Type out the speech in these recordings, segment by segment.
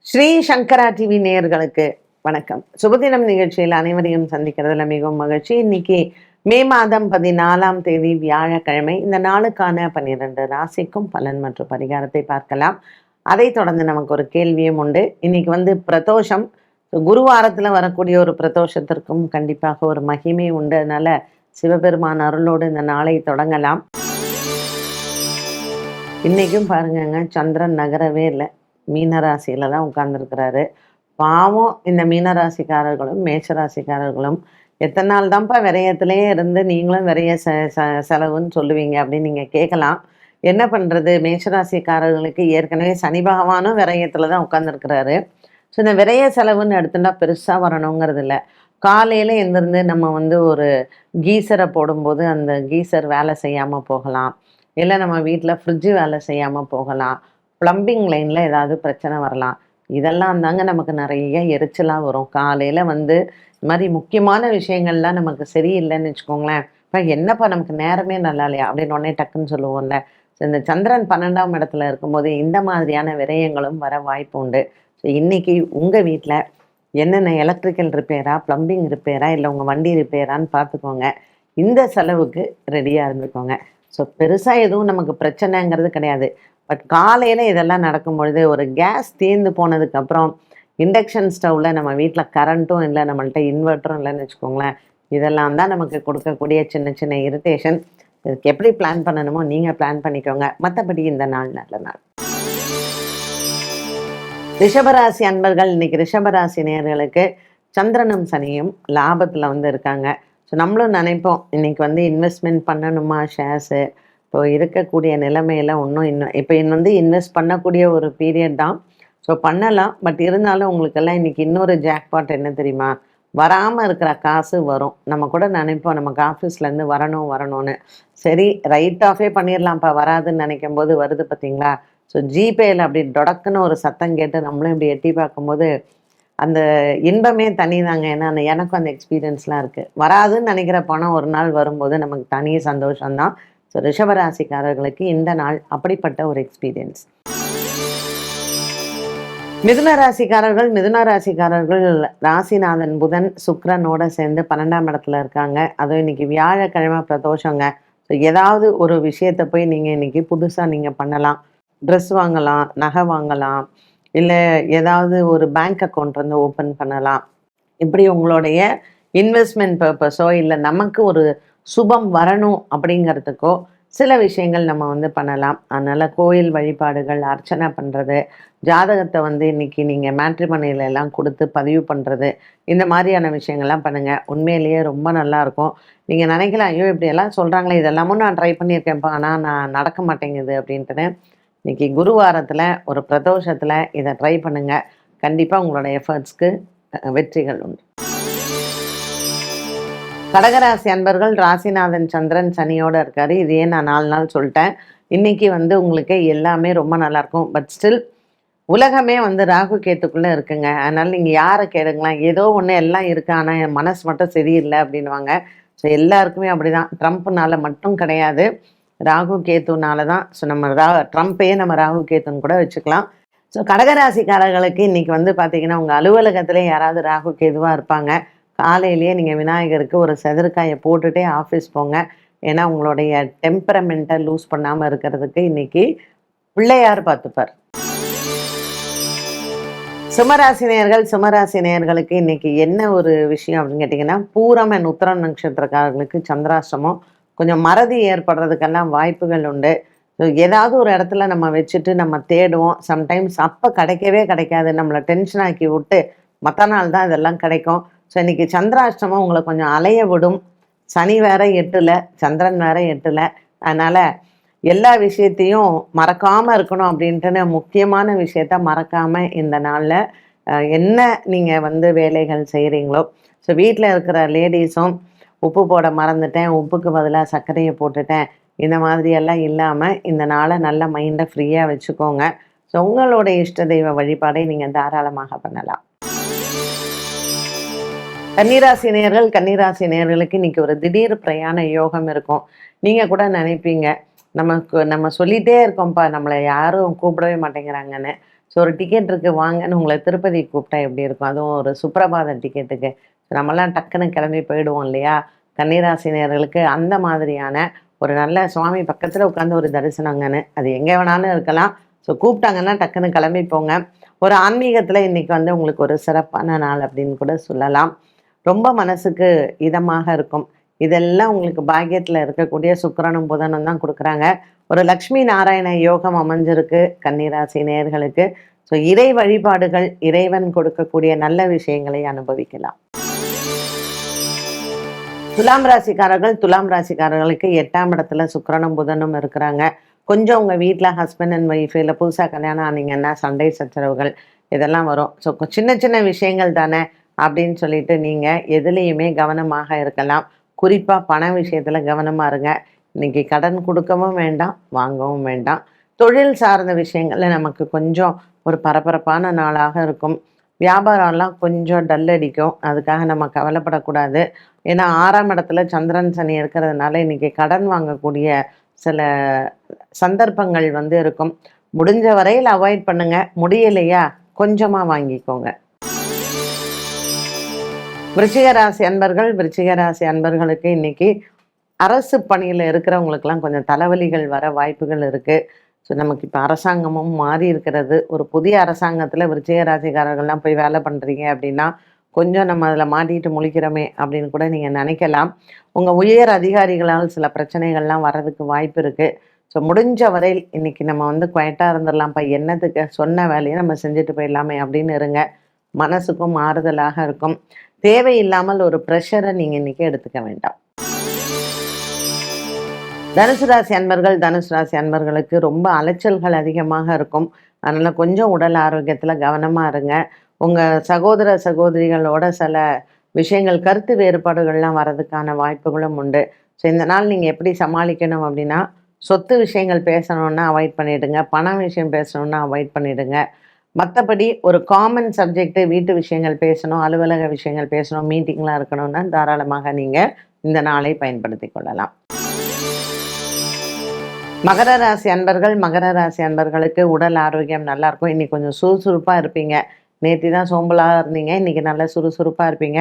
ஸ்ரீ சங்கரா TV நேயர்களுக்கு வணக்கம். சுபதினம் நிகழ்ச்சியில் அனைவரையும் சந்திக்கிறதுல மிகவும் மகிழ்ச்சி. இன்னைக்கு மே மாதம் 14ஆம் தேதி வியாழக்கிழமை. இந்த நாளுக்கான 12 ராசிக்கும் பலன் மற்றும் பரிகாரத்தை பார்க்கலாம். அதை தொடர்ந்து நமக்கு ஒரு கேள்வியும் உண்டு. இன்னைக்கு பிரதோஷம். குருவாரத்தில் வரக்கூடிய ஒரு பிரதோஷத்திற்கும் கண்டிப்பாக ஒரு மகிமை உண்டு. அதனால சிவபெருமான் அருளோடு இந்த நாளை தொடங்கலாம். இன்னைக்கும் பாருங்கங்க, சந்திரன் நகரவே இல்லை, மீனராசியில தான் உட்கார்ந்துருக்கிறாரு. பாவம் இந்த மீனராசிக்காரர்களும் மேஷராசிக்காரர்களும் எத்தனை நாள் தான்ப்பா விரயத்திலேயே இருந்து நீங்களும் விரைய செலவுன்னு சொல்லுவீங்க அப்படின்னு நீங்கள் கேட்கலாம். என்ன பண்ணுறது, மேஷராசிக்காரர்களுக்கு ஏற்கனவே சனி பகவானும் விரயத்தில் தான் உட்காந்துருக்கிறாரு. ஸோ இந்த விரைய செலவுன்னு எடுத்துட்டா பெருசாக வரணுங்கிறது இல்லை. காலையில் எழுந்திருந்து நம்ம ஒரு கீசரை போடும்போது அந்த கீசர் வேலை செய்யாமல் போகலாம், இல்லை நம்ம வீட்டில் ஃப்ரிட்ஜு வேலை செய்யாமல் போகலாம், ப்ளம்பிங் லைனில் ஏதாவது பிரச்சனை வரலாம். இதெல்லாம் தாங்க நமக்கு நிறைய எரிச்சலாக வரும். காலையில் இது மாதிரி முக்கியமான விஷயங்கள்லாம் நமக்கு சரியில்லைன்னு வச்சுக்கோங்களேன். இப்போ என்னப்பா நமக்கு நேரமே நல்லா இல்லையா அப்படின்னு உடனே டக்குன்னு சொல்லுவோம்ல. ஸோ இந்த சந்திரன் 12ஆம் இடத்துல இருக்கும்போது இந்த மாதிரியான விரயங்களும் வர வாய்ப்பு உண்டு. ஸோ இன்றைக்கி உங்கள் வீட்டில் என்னென்ன எலக்ட்ரிக்கல் ரிப்பேரா, ப்ளம்பிங் ரிப்பேரா, இல்லை உங்கள் வண்டி ரிப்பேரான்னு பார்த்துக்கோங்க. இந்த செலவுக்கு ரெடியாக இருந்துக்கோங்க. ஸோ பெருசாக எதுவும் நமக்கு பிரச்சனைங்கிறது கிடையாது. பட் காலையில் இதெல்லாம் நடக்கும் பொழுது ஒரு கேஸ் தீர்ந்து போனதுக்கப்புறம் இண்டக்ஷன் ஸ்டவ்வில் நம்ம வீட்டில் கரண்ட்டும் இல்லை, நம்மள்ட்ட இன்வெர்ட்டரும் இல்லைன்னு வச்சுக்கோங்களேன். இதெல்லாம் தான் நமக்கு கொடுக்கக்கூடிய சின்ன சின்ன இரிட்டேஷன். இதுக்கு எப்படி பிளான் பண்ணணுமோ நீங்கள் பிளான் பண்ணிக்கோங்க. மற்றபடி இந்த நாள் நல்ல நாள். ரிஷபராசி அன்பர்கள், இன்னைக்கு ரிஷபராசி நேயர்களுக்கு சந்திரனும் சனியும் லாபத்தில் இருக்காங்க. ஸோ நம்மளும் நினைப்போம் இன்னைக்கு இன்வெஸ்ட்மெண்ட் பண்ணணுமா ஷேர்ஸு. இப்போ இருக்கக்கூடிய நிலைமையில் இன்னும் இப்போ இன்வெஸ்ட் பண்ணக்கூடிய ஒரு பீரியட் தான். ஸோ பண்ணலாம். பட் இருந்தாலும் உங்களுக்கெல்லாம் இன்றைக்கி இன்னொரு ஜாக்பாட் என்ன தெரியுமா, வராமல் இருக்கிற காசு வரும். நம்ம கூட நினைப்போம் நமக்கு ஆஃபீஸ்லேருந்து வரணும்னு. சரி, ரைட் ஆஃபே பண்ணிடலாம்ப்பா, வராதுன்னு நினைக்கும் போது வருது பார்த்தீங்களா. ஸோ ஜிபேயில் அப்படி டொடக்குன்னு ஒரு சத்தம் கேட்டு நம்மளும் இப்படி எட்டி பார்க்கும்போது அந்த இன்பமே தனி தாங்க. ஏன்னா எனக்கும் அந்த எக்ஸ்பீரியன்ஸ்லாம் இருக்குது. வராதுன்னு நினைக்கிற பணம் ஒரு நாள் வரும்போது நமக்கு தனி சந்தோஷம்தான். ஸோ ரிஷபராசிக்காரர்களுக்கு இந்த நாள் அப்படிப்பட்ட ஒரு எக்ஸ்பீரியன்ஸ். மிதுன ராசிக்காரர்கள் ராசிநாதன் புதன் சுக்கிரனோட சேர்ந்து 12ஆம் இடத்துல இருக்காங்க. அதுவும் இன்னைக்கு வியாழக்கிழமை பிரதோஷங்க. ஸோ ஏதாவது ஒரு விஷயத்தை போய் நீங்கள் இன்னைக்கு புதுசாக நீங்கள் பண்ணலாம். ட்ரெஸ் வாங்கலாம், நகை வாங்கலாம், இல்லை ஏதாவது ஒரு பேங்க் அக்கௌண்ட் ஓப்பன் பண்ணலாம். இப்படி உங்களுடைய இன்வெஸ்ட்மெண்ட் பர்பஸோ இல்லை நமக்கு ஒரு சுபம் வரணும் அப்படிங்கிறதுக்கோ சில விஷயங்கள் நம்ம பண்ணலாம். அதனால் கோயில் வழிபாடுகள், அர்ச்சனை பண்ணுறது, ஜாதகத்தை இன்னைக்கு நீங்கள் மேட்ரிமோனியில் எல்லாம் கொடுத்து பதிவு பண்ணுறது, இந்த மாதிரியான விஷயங்கள்லாம் பண்ணுங்கள். உண்மையிலேயே ரொம்ப நல்லாயிருக்கும். நீங்கள் நினைக்கலாம், ஐயோ இப்படியெல்லாம் சொல்கிறாங்களே, இதெல்லாமும் நான் ட்ரை பண்ணியிருக்கேன்ப்பா, ஆனால் நான் நடக்க மாட்டேங்குது அப்படின்ட்டுன்னு. இன்றைக்கி குருவாரத்தில் ஒரு பிரதோஷத்தில் இதை ட்ரை பண்ணுங்கள். கண்டிப்பாக உங்களோட எஃபர்ட்ஸ்க்கு வெற்றிகள் உண்டு. கடகராசி அன்பர்கள், ராசிநாதன் சந்திரன் சனியோடு இருக்கார். இது ஏன் நான் 4 நாள் சொல்லிட்டேன். இன்றைக்கி உங்களுக்கு எல்லாமே ரொம்ப நல்லாயிருக்கும். பட் ஸ்டில் உலகமே ராகு கேத்துக்குள்ளே இருக்குங்க. அதனால் நீங்கள் யாரை கேளுங்களேன், ஏதோ ஒன்று எல்லாம் இருக்கு, ஆனால் என் மனசு மட்டும் சரியில்லை அப்படின்வாங்க. ஸோ எல்லாருக்குமே அப்படி தான். ட்ரம்ப்னால மட்டும் கிடையாது, ராகு கேத்துனால தான். ஸோ நம்ம ட்ரம்ப்பையே நம்ம ராகு கேத்துன்னு கூட வச்சுக்கலாம். ஸோ கடகராசிக்காரர்களுக்கு இன்றைக்கி பார்த்தீங்கன்னா உங்கள் அலுவலகத்திலே யாராவது ராகு கேதுவாக இருப்பாங்க. காலையிலேயே நீங்கள் விநாயகருக்கு ஒரு செதற்காயை போட்டுகிட்டே ஆஃபீஸ் போங்க. ஏன்னா உங்களுடைய டெம்பரமெண்ட்டை லூஸ் பண்ணாமல் இருக்கிறதுக்கு இன்றைக்கி பிள்ளையார் பார்த்துப்பார். சுமராசி நேயர்களுக்கு இன்றைக்கி என்ன ஒரு விஷயம் அப்படின்னு கேட்டிங்கன்னா, பூரம் அண்ட் உத்திரம் நட்சத்திரக்காரர்களுக்கு சந்திராஷ்டமம். கொஞ்சம் மறதி ஏற்படுறதுக்கெல்லாம் வாய்ப்புகள் உண்டு. ஸோ ஏதாவது ஒரு இடத்துல நம்ம வச்சுட்டு நம்ம தேடுவோம். சம்டைம்ஸ் அப்போ கிடைக்காது, நம்மளை டென்ஷன் ஆக்கி விட்டு மற்ற நாள் தான் இதெல்லாம் கிடைக்கும். ஸோ இன்றைக்கி சந்திராஷ்டமம் உங்களை கொஞ்சம் அலைய விடும். சனி வேற 8ல், சந்திரன் வேற 8ல். அதனால் எல்லா விஷயத்தையும் மறக்காமல் இருக்கணும் அப்படின்ட்டுன்னு முக்கியமான விஷயத்த மறக்காமல் இந்த நாளில் என்ன நீங்கள் வேலைகள் செய்கிறீங்களோ, ஸோ வீட்டில் இருக்கிற லேடிஸும் உப்பு போட மறந்துட்டேன், உப்புக்கு பதிலாக சர்க்கரையை போட்டுட்டேன், இந்த மாதிரியெல்லாம் இல்லாமல் இந்த நாளை நல்ல மைண்டை ஃப்ரீயாக வச்சுக்கோங்க. ஸோ உங்களோட இஷ்ட தெய்வ வழிபாடை நீங்கள் தாராளமாக பண்ணலாம். கன்னிராசி நேயர்களுக்கு இன்றைக்கி ஒரு திடீர் பிரயாண யோகம் இருக்கும். நீங்கள் கூட நினைப்பீங்க, நம்ம சொல்லிகிட்டே இருக்கோம்ப்பா, நம்மளை யாரும் கூப்பிடவே மாட்டேங்கிறாங்கன்னு. ஸோ ஒரு டிக்கெட் இருக்கு வாங்கன்னு உங்களை திருப்பதி கூப்பிட்டா எப்படி இருக்கும்? அதுவும் ஒரு சுப்ரபாத டிக்கெட்டுக்கு. நம்மலாம் டக்குன்னு கிளம்பி போயிடுவோம் இல்லையா? கன்னிராசி நேயர்களுக்கு அந்த மாதிரியான ஒரு நல்ல சுவாமி பக்கத்துல உட்கார்ந்து ஒரு தரிசனங்கன்னு. அது எங்க வேணாலும் இருக்கலாம். கூப்பிட்டாங்கன்னா டக்குன்னு கிளம்பி போங்க. ஒரு ஆன்மீகத்துல இன்னைக்கு வந்து உங்களுக்கு ஒரு சிறப்பான நாள் அப்படின்னு கூட சொல்லலாம். ரொம்ப மனசுக்கு இதமாக இருக்கும். இதெல்லாம் உங்களுக்கு பாக்கியத்துல இருக்கக்கூடிய சுக்கிரனும், புதனும் தான் குடுக்குறாங்க. ஒரு லக்ஷ்மி நாராயண யோகம் அமைஞ்சிருக்கு கன்னிராசி நேயர்களுக்கு. இறை வழிபாடுகள், இறைவன் கொடுக்கக்கூடிய நல்ல விஷயங்களை அனுபவிக்கலாம். துலாம் ராசிக்காரர்களுக்கு 8ஆம் இடத்துல சுக்கிரனும், புதனும் இருக்கிறாங்க. கொஞ்சம் உங்க வீட்ல ஹஸ்பண்ட் அண்ட் ஒய்ஃப் இல்ல புதுசா கல்யாணம் ஆனீங்கன்னா சண்டை சச்சரவுகள் இதெல்லாம் வரும். சின்ன சின்ன விஷயங்கள் தானே அப்படின்னு சொல்லிட்டு நீங்க எதுலேயுமே கவனமாக இருக்கலாம். குறிப்பா பண விஷயத்துல கவனமா இருங்க. இன்னைக்கு கடன் கொடுக்கவும் வேண்டாம், வாங்கவும் வேண்டாம். தொழில் சார்ந்த விஷயங்கள்ல நமக்கு கொஞ்சம் ஒரு பரபரப்பான நாளாக இருக்கும். வியாபாரம்லாம் கொஞ்சம் டல் அடிக்கும். அதுக்காக நம்ம கவலைப்படக்கூடாது. ஏன்னா 6ஆம் இடத்துல சந்திரன், சனி இருக்கிறதுனால இன்னைக்கு கடன் வாங்கக்கூடிய சில சந்தர்ப்பங்கள் வந்து இருக்கும். முடிஞ்ச வரையில் அவாய்ட் பண்ணுங்க. முடியலையா கொஞ்சமா வாங்கிக்கோங்க. விருச்சிக ராசி அன்பர்களுக்கு இன்னைக்கு அரசு பணியில் இருக்கிறவங்களுக்கெல்லாம் கொஞ்சம் தலைவலிகள் வர வாய்ப்புகள் இருக்குது. நமக்கு இப்போ அரசாங்கமும் மாறி இருக்கிறது. ஒரு புதிய அரசாங்கத்தில் விருச்சிக ராசிக்காரர்கள்லாம் போய் வேலை பண்ணுறீங்க அப்படின்னா கொஞ்சம் நம்ம அதில் மாட்டிட்டு முழிக்கிறோமே அப்படின்னு கூட நீங்கள் நினைக்கலாம். உங்கள் உயர் அதிகாரிகளால் சில பிரச்சனைகள்லாம் வர்றதுக்கு வாய்ப்பு இருக்குது. முடிஞ்ச வரையில் இன்னைக்கு நம்ம வந்து குவைட்டாக இருந்துடலாம்ப்பா, என்னத்துக்கு சொன்ன வேலையை நம்ம செஞ்சுட்டு போயிடலாமே அப்படின்னு இருங்க. மனசுக்கும் ஆறுதலாக இருக்கும். தேவையில்லாமல் ஒரு ப்ரெஷரை நீங்கள் இன்னைக்கு எடுத்துக்க வேண்டாம். தனுசு ராசி அன்பர்களுக்கு ரொம்ப அலைச்சல்கள் அதிகமாக இருக்கும். அதனால கொஞ்சம் உடல் ஆரோக்கியத்துல கவனமா இருங்க. உங்க சகோதர சகோதரிகளோட சில விஷயங்கள் கருத்து வேறுபாடுகள்லாம் வர்றதுக்கான வாய்ப்புகளும் உண்டு. இந்த நாள் நீங்க எப்படி சமாளிக்கணும் அப்படின்னா, சொத்து விஷயங்கள் பேசணும்னா அவாய்ட் பண்ணிடுங்க. பண விஷயம் பேசணும்னா அவாய்ட் பண்ணிடுங்க. மற்றபடி ஒரு காமன் சப்ஜெக்ட் வீட்டு விஷயங்கள் பேசணும், அலுவலக விஷயங்கள் பேசணும், மீட்டிங்லாம் இருக்கணும்னா தாராளமாக நீங்க இந்த நாளை பயன்படுத்தி கொள்ளலாம். மகர ராசி அன்பர்களுக்கு உடல் ஆரோக்கியம் நல்லா இருக்கும். இன்னைக்கு கொஞ்சம் சுறுசுறுப்பாக இருப்பீங்க. நேற்று தான் சோம்பலாக இருந்தீங்க, இன்னைக்கு நல்லா சுறுசுறுப்பாக இருப்பீங்க.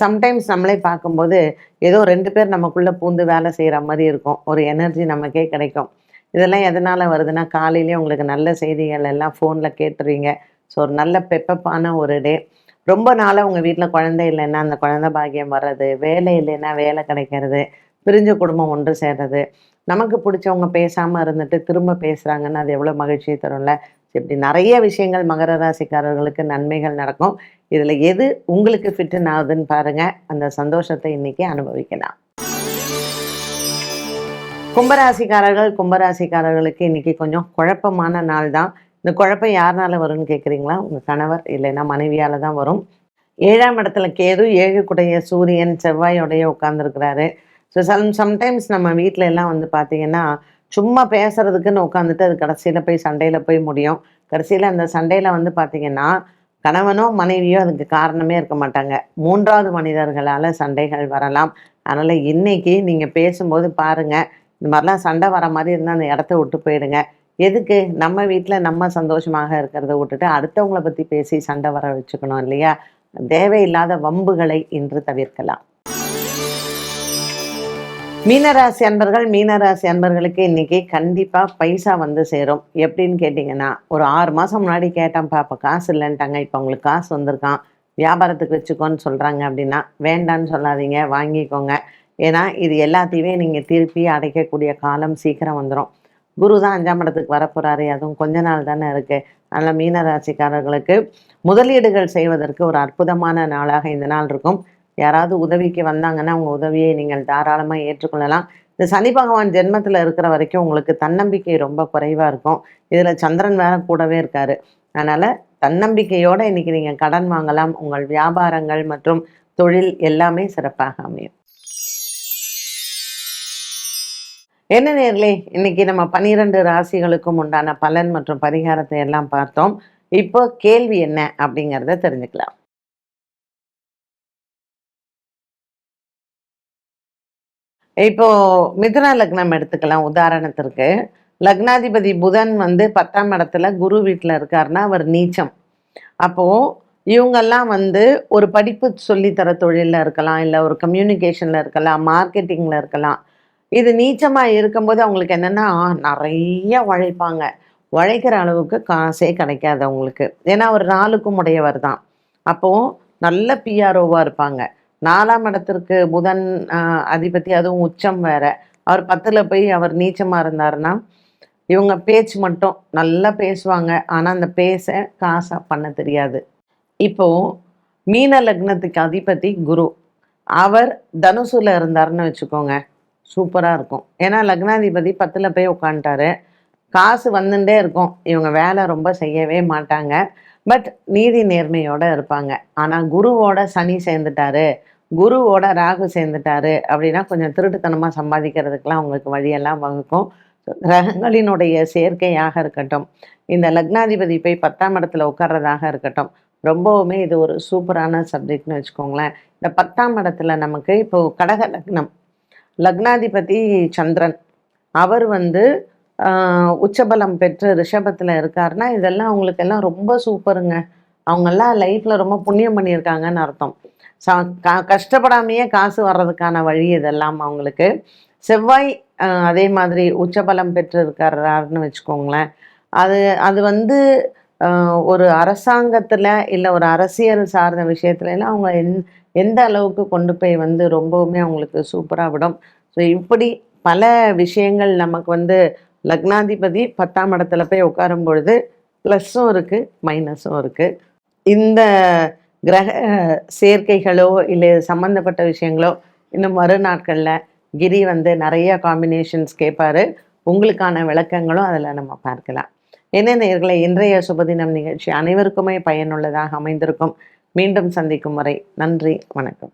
சம்டைம்ஸ் நம்மளே பார்க்கும்போது ஏதோ 2 பேர் நமக்குள்ளே பூந்து வேலை செய்கிற மாதிரி இருக்கும். ஒரு எனர்ஜி நமக்கே கிடைக்கும். இதெல்லாம் எதனால் வருதுன்னா, காலையிலேயே உங்களுக்கு நல்ல செய்திகள் எல்லாம் ஃபோனில் கேட்டுருவீங்க. ஒரு நல்ல பெப்பப்பான ஒரு டே. ரொம்ப நாளாக உங்கள் வீட்டில் குழந்தை இல்லைன்னா அந்த குழந்தை பாக்கியம் வர்றது, வேலை இல்லைன்னா வேலை கிடைக்கிறது, பிரிஞ்ச குடும்பம் ஒன்று சேர்றது, நமக்கு பிடிச்சவங்க பேசாமல் இருந்துட்டு திரும்ப பேசுகிறாங்கன்னு அது எவ்வளோ மகிழ்ச்சியை தரும்ல. இப்படி நிறைய விஷயங்கள் மகர ராசிக்காரர்களுக்கு நன்மைகள் நடக்கும். இதில் எது உங்களுக்கு ஃபிட்டுன்னு ஆகுதுன்னு பாருங்கள். அந்த சந்தோஷத்தை இன்னைக்கு அனுபவிக்கலாம். கும்பராசிக்காரர்களுக்கு இன்னைக்கு கொஞ்சம் குழப்பமான நாள் தான். இந்த குழப்பம் யாருனால வரும்னு கேட்குறீங்களா? உங்கள் கணவர் இல்லைன்னா மனைவியால் தான் வரும். 7ஆம் இடத்துல கேது, 7க்குடைய சூரியன், செவ்வாயோடைய உட்கார்ந்துருக்கிறாரு. சம்டைம்ஸ் நம்ம வீட்டில எல்லாம் வந்து பார்த்தீங்கன்னா, சும்மா பேசுறதுக்குன்னு உட்காந்துட்டு அது கடைசியில் போய் சண்டையில் போய் முடியும். கடைசியில் அந்த சண்டையில் வந்து பார்த்தீங்கன்னா, கணவனோ மனைவியோ அதுக்கு காரணமே இருக்க மாட்டாங்க. 3வது மனிதர்களால் சண்டைகள் வரலாம். அதனால் இன்னைக்கு நீங்கள் பேசும்போது பாருங்கள், இந்த மாதிரிலாம் சண்டை வர மாதிரி இருந்தால் அந்த இடத்த விட்டு போயிடுங்க. எதுக்கு? நம்ம வீட்டில் நம்ம சந்தோஷமாக இருக்கிறத விட்டுட்டு அடுத்தவங்கள பற்றி பேசி சண்டை வர வச்சுக்கணும் இல்லையா? தேவையில்லாத வம்புகளை இன்று தவிர்க்கலாம். மீனராசி அன்பர்களுக்கு இன்னைக்கு கண்டிப்பா பைசா வந்து சேரும். எப்படின்னு கேட்டீங்கன்னா, ஒரு 6 மாசம் முன்னாடி கேட்டேன்ப்பா, அப்ப காசு இல்லைன்ட்டாங்க, இப்ப உங்களுக்கு காசு வந்திருக்கான், வியாபாரத்துக்கு வச்சுக்கோன்னு சொல்றாங்க அப்படின்னா வேண்டான்னு சொல்லாதீங்க, வாங்கிக்கோங்க. ஏன்னா இது எல்லாத்தையுமே நீங்க திருப்பி அடைக்கக்கூடிய காலம் சீக்கிரம் வந்துடும். குரு தான் 5ஆம் இடத்துக்கு வரப்போறாரு, அதுவும் கொஞ்ச நாள் தானே இருக்கு. அதனால மீனராசிக்காரர்களுக்கு முதலீடுகள் செய்வதற்கு ஒரு அற்புதமான நாளாக இந்த நாள் இருக்கும். யாராவது உதவிக்கு வந்தாங்கன்னா அவங்க உதவியை நீங்கள் தாராளமாக ஏற்றுக்கொள்ளலாம். இந்த சனி பகவான் ஜென்மத்தில் இருக்கிற வரைக்கும் உங்களுக்கு தன்னம்பிக்கை ரொம்ப குறைவாக இருக்கும். இதில் சந்திரன் வேற கூடவே இருக்காரு. அதனால் தன்னம்பிக்கையோடு இன்னைக்கு நீங்கள் கடன் வாங்கலாம். உங்கள் வியாபாரங்கள் மற்றும் தொழில் எல்லாமே சிறப்பாக அமையும். என்ன நேர்களே, இன்னைக்கு நம்ம 12 ராசிகளுக்கும் உண்டான பலன் மற்றும் பரிகாரத்தை எல்லாம் பார்த்தோம். இப்போ கேள்வி என்ன அப்படிங்கிறத தெரிஞ்சுக்கலாம். இப்போ மிதுன லக்னம் எடுத்துக்கலாம் உதாரணத்திற்கு. லக்னாதிபதி புதன் வந்து 10ஆம் இடத்துல குரு வீட்டில் இருக்காருன்னா அவர் நீச்சம். அப்போது இவங்கெல்லாம் வந்து ஒரு படிப்பு சொல்லித்தர தொழிலில் இருக்கலாம், இல்லை ஒரு கம்யூனிகேஷனில் இருக்கலாம், மார்க்கெட்டிங்கில் இருக்கலாம். இது நீச்சமாக இருக்கும்போது அவங்களுக்கு என்னென்னா நிறைய உழைப்பாங்க. உழைக்கிற அளவுக்கு காசே கிடைக்காது அவங்களுக்கு. ஏன்னா அவர் 4க்கும் உடையவர் தான். அப்போது நல்ல பிஆர்ஓவாக இருப்பாங்க. 4ஆம் இடத்திற்கு புதன் அதிபதி, அதுவும் உச்சம் வேற. அவர் 10ல் போய் அவர் நீச்சமாக இருந்தாருன்னா இவங்க பேச்சு மட்டும் நல்லா பேசுவாங்க. ஆனால் அந்த பேச காசாக பண்ண தெரியாது. இப்போது மீன லக்னத்துக்கு அதிபதி குரு. அவர் தனுசுல இருந்தாருன்னு வச்சுக்கோங்க, சூப்பராக இருக்கும். ஏன்னா லக்னாதிபதி 10ல் போய் உட்காந்துட்டாரு. காசு வந்துட்டே இருக்கும். இவங்க வேலை ரொம்ப செய்யவே மாட்டாங்க. பட் நீதி நேர்மையோடு இருப்பாங்க. ஆனால் குருவோட சனி சேர்ந்துட்டாரு, குருவோட ராகு சேர்ந்துட்டாரு அப்படின்னா கொஞ்சம் திருட்டுத்தனமாக சம்பாதிக்கிறதுக்கெலாம் அவங்களுக்கு வழியெல்லாம் வகுக்கும். கிரகங்களினுடைய சேர்க்கையாக இருக்கட்டும், இந்த லக்னாதிபதி போய் 10ஆம் இடத்துல உட்கார்றதாக இருக்கட்டும், ரொம்பவுமே இது ஒரு சூப்பரான சப்ஜெக்ட்னு வச்சுக்கோங்களேன். இந்த 10ஆம் இடத்துல நமக்கு இப்போது கடக லக்னம், லக்னாதிபதி சந்திரன், அவர் வந்து உச்சபலம் பெற்று ரிஷபத்தில் இருக்காருன்னா இதெல்லாம் அவங்களுக்கெல்லாம் ரொம்ப சூப்பருங்க. அவங்கெல்லாம் லைஃப்பில் ரொம்ப புண்ணியம் பண்ணியிருக்காங்கன்னு அர்த்தம். கஷ்டப்படாமையே காசு வர்றதுக்கான வழி இதெல்லாம் அவங்களுக்கு. செவ்வாய் அதே மாதிரி உச்சபலம் பெற்று இருக்கிறாருன்னு வச்சுக்கோங்களேன். அது அது வந்து ஒரு அரசாங்கத்தில் இல்லை ஒரு அரசியல் சார்ந்த விஷயத்துலலாம் அவங்க எந்த அளவுக்கு கொண்டு போய் வந்து ரொம்பவுமே அவங்களுக்கு சூப்பராக விடும். ஸோ இப்படி பல விஷயங்கள் நமக்கு வந்து லக்னாதிபதி 10ஆம் இடத்துல போய் உட்காரும் பொழுது ப்ளஸ்ஸும் இருக்குது, மைனஸும் இருக்குது. இந்த கிரக சேர்க்கைகளோ இல்லை சம்மந்தப்பட்ட விஷயங்களோ இன்னும் வரும் நாட்களில் கிரி வந்து நிறைய காம்பினேஷன்ஸ் கேட்பாரு. உங்களுக்கான விளக்கங்களும் அதில் நம்ம பார்க்கலாம். என்ன நேயர்களே, இன்றைய சுபதினம் நிகழ்ச்சி அனைவருக்குமே பயனுள்ளதாக அமைந்திருக்கும். மீண்டும் சந்திக்கும் வரை நன்றி, வணக்கம்.